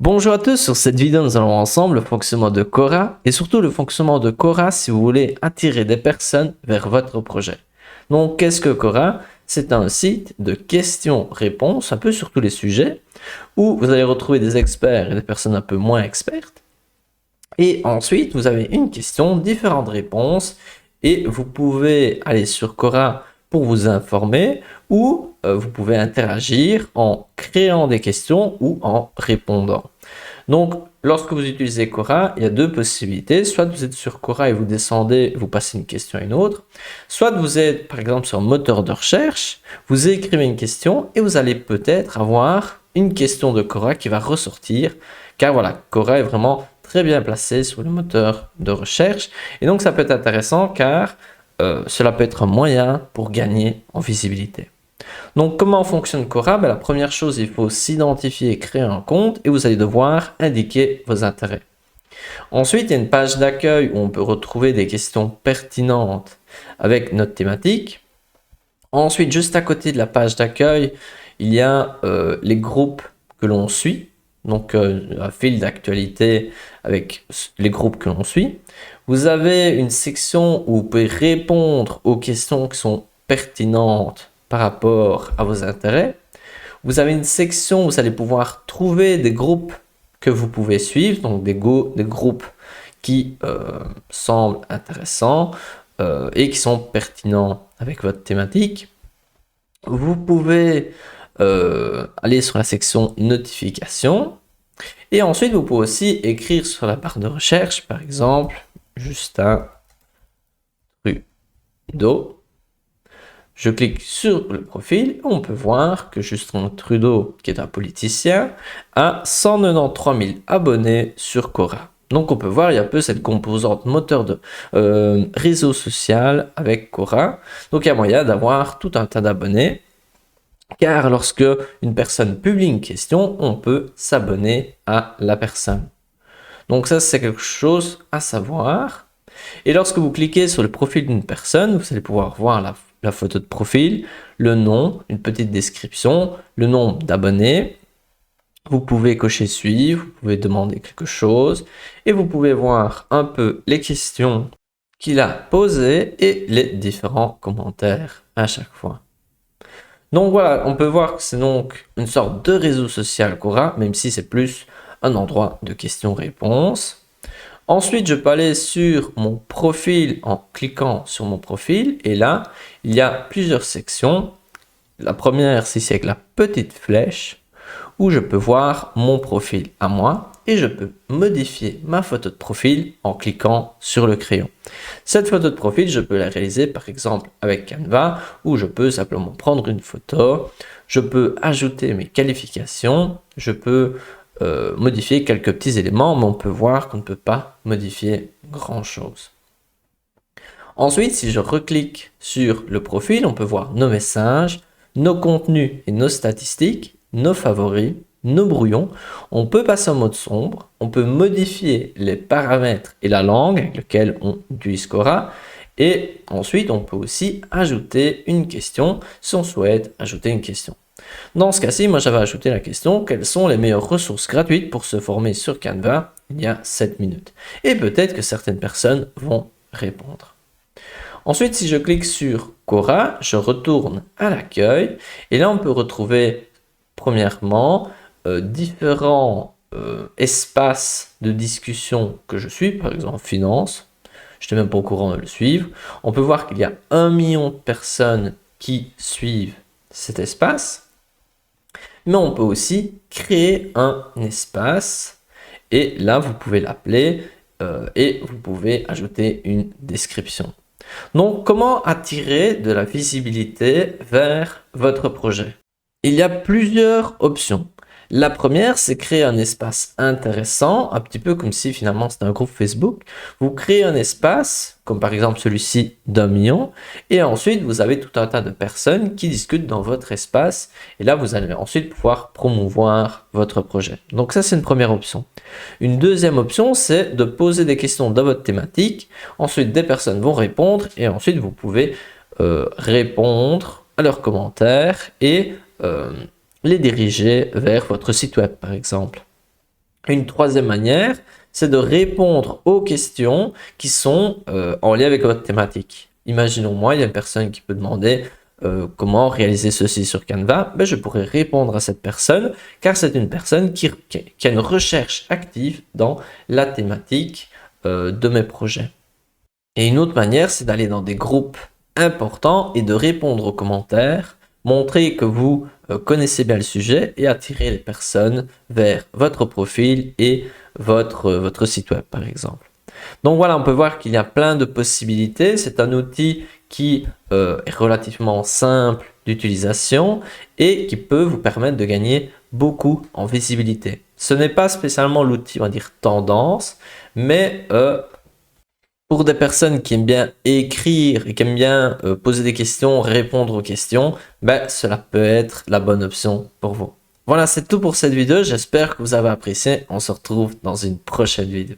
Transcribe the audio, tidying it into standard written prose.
Bonjour à tous, sur cette vidéo nous allons voir ensemble le fonctionnement de Quora et surtout le fonctionnement de Quora si vous voulez attirer des personnes vers votre projet. Donc qu'est-ce que Quora? C'est un site de questions-réponses un peu sur tous les sujets où vous allez retrouver des experts et des personnes un peu moins expertes. Et ensuite vous avez une question, différentes réponses et vous pouvez aller sur Quora pour vous informer ou vous pouvez interagir en créant des questions ou en répondant. Donc, lorsque vous utilisez Quora, il y a deux possibilités. Soit vous êtes sur Quora et vous descendez, vous passez une question à une autre. Soit vous êtes, par exemple, sur un moteur de recherche, vous écrivez une question et vous allez peut-être avoir une question de Quora qui va ressortir. Car voilà, Quora est vraiment très bien placé sur le moteur de recherche. Et donc, ça peut être intéressant car cela peut être un moyen pour gagner en visibilité. Donc, comment fonctionne Quora? La première chose, il faut s'identifier et créer un compte et vous allez devoir indiquer vos intérêts. Ensuite, il y a une page d'accueil où on peut retrouver des questions pertinentes avec notre thématique. Ensuite, juste à côté de la page d'accueil, il y a les groupes que l'on suit. Donc, un fil d'actualité avec les groupes que l'on suit. Vous avez une section où vous pouvez répondre aux questions qui sont pertinentes par rapport à vos intérêts. Vous avez une section où vous allez pouvoir trouver des groupes que vous pouvez suivre, donc des groupes qui semblent intéressants et qui sont pertinents avec votre thématique. Vous pouvez aller sur la section notifications et ensuite vous pouvez aussi écrire sur la barre de recherche, par exemple, Justin Trudeau. Je clique sur le profil, on peut voir que Justin Trudeau, qui est un politicien, a 193 000 abonnés sur Quora. Donc on peut voir, il y a un peu cette composante moteur de réseau social avec Quora. Donc il y a moyen d'avoir tout un tas d'abonnés. Car lorsque une personne publie une question, on peut s'abonner à la personne. Donc ça, c'est quelque chose à savoir. Et lorsque vous cliquez sur le profil d'une personne, vous allez pouvoir voir la photo de profil, le nom, une petite description, le nombre d'abonnés. Vous pouvez cocher suivre, vous pouvez demander quelque chose et vous pouvez voir un peu les questions qu'il a posées et les différents commentaires à chaque fois. Donc voilà, on peut voir que c'est donc une sorte de réseau social Quora, même si c'est plus un endroit de questions-réponses. Ensuite, je peux aller sur mon profil en cliquant sur mon profil. Et là, il y a plusieurs sections. La première, c'est ici avec la petite flèche où je peux voir mon profil à moi. Et je peux modifier ma photo de profil en cliquant sur le crayon. Cette photo de profil, je peux la réaliser par exemple avec Canva où je peux simplement prendre une photo. Je peux ajouter mes qualifications. Je peux modifier quelques petits éléments, mais on peut voir qu'on ne peut pas modifier grand chose. Ensuite, si je reclique sur le profil, on peut voir nos messages, nos contenus et nos statistiques, nos favoris, nos brouillons. On peut passer en mode sombre, on peut modifier les paramètres et la langue avec laquelle on utilise Quora. Et ensuite, on peut aussi ajouter une question si on souhaite ajouter une question. Dans ce cas-ci, moi j'avais ajouté la question: quelles sont les meilleures ressources gratuites pour se former sur Canva il y a 7 minutes? Et peut-être que certaines personnes vont répondre. Ensuite, si je clique sur Quora, je retourne à l'accueil et là on peut retrouver premièrement différents espaces de discussion que je suis, par exemple finance. Je n'étais même pas au courant de le suivre. On peut voir qu'il y a 1 million de personnes qui suivent cet espace. Mais on peut aussi créer un espace et là vous pouvez l'appeler et vous pouvez ajouter une description. Donc comment attirer de la visibilité vers votre projet? Il y a plusieurs options. La première, c'est créer un espace intéressant, un petit peu comme si finalement c'était un groupe Facebook. Vous créez un espace, comme par exemple celui-ci d'1 million, et ensuite vous avez tout un tas de personnes qui discutent dans votre espace, et là vous allez ensuite pouvoir promouvoir votre projet. Donc ça, c'est une première option. Une deuxième option, c'est de poser des questions dans votre thématique, ensuite des personnes vont répondre, et ensuite vous pouvez répondre à leurs commentaires et les diriger vers votre site web par exemple. Une troisième manière, c'est de répondre aux questions qui sont en lien avec votre thématique. Imaginons-moi, il y a une personne qui peut demander comment réaliser ceci sur Canva. Ben, je pourrais répondre à cette personne car c'est une personne qui a une recherche active dans la thématique de mes projets. Et une autre manière, c'est d'aller dans des groupes importants et de répondre aux commentaires, montrer que vous connaissez bien le sujet et attirer les personnes vers votre profil et votre site web, par exemple. Donc voilà, on peut voir qu'il y a plein de possibilités. C'est un outil qui est relativement simple d'utilisation et qui peut vous permettre de gagner beaucoup en visibilité. Ce n'est pas spécialement l'outil, on va dire, tendance, mais pour des personnes qui aiment bien écrire et qui aiment bien poser des questions, répondre aux questions, ben, cela peut être la bonne option pour vous. Voilà, c'est tout pour cette vidéo. J'espère que vous avez apprécié. On se retrouve dans une prochaine vidéo.